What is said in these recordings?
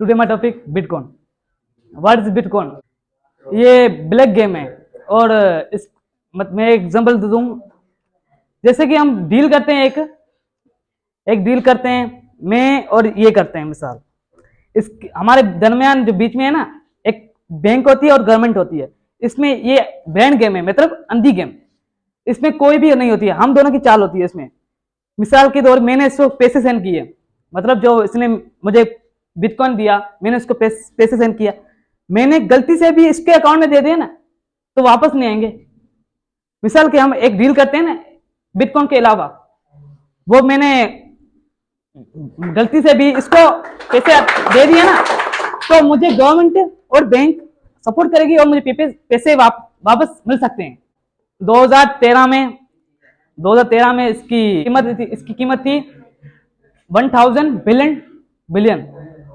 Today my topic bitcoin. What is bitcoin? ये black game है। और इस मैं एग्जांपल दे दूं, जैसे कि हम डील करते हैं, एक डील करते हैं, मैं और ये करते हैं मिसाल। इस हमारे दरमियान जो बीच में है ना, एक बैंक होती है और गवर्नमेंट होती है। इसमें ये ब्रांड गेम है, मतलब अंधी गेम। इसमें कोई भी नहीं होती है, हम दोनों की चाल होती है इसमें। मिसाल के तौर मैंने इसको पैसे सेंड किए, मतलब जो इसने मुझे बिटकॉइन दिया, मैंने उसको पैसे सेंड किया। मैंने गलती से भी इसके अकाउंट में दे दिया ना, तो वापस नहीं आएंगे। मिसाल के हम एक डील करते हैं ना बिटकॉइन के अलावा, वो मैंने गलती से भी इसको पैसे दे दिया ना, तो मुझे गवर्नमेंट और बैंक सपोर्ट करेगी और मुझे पैसे वापस मिल सकते हैं। 2013 में इसकी कीमत थी 1000 बिलियन।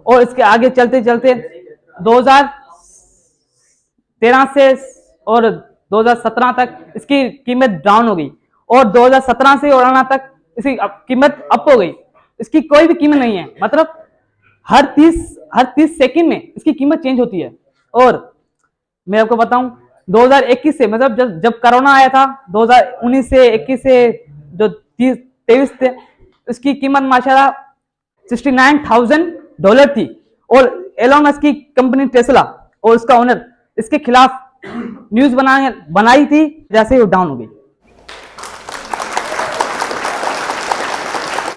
और इसके आगे चलते चलते 2013 से और 2017 तक इसकी कीमत डाउन हो गई, और 2017 से और आना तक इसकी कीमत अप हो गई। इसकी कोई भी कीमत नहीं है, मतलब हर 30 सेकंड में इसकी कीमत चेंज होती है। और मैं आपको बताऊं, 2021 से, मतलब जब कोरोना आया था, 2019 से 21 से जो 23 थे, इसकी कीमत माशाल्लाह $69,000 थी। और एलोन मस्क की कंपनी टेस्ला और उसका ओनर इसके खिलाफ न्यूज बनाई थी, जैसे वो डाउन हो गई।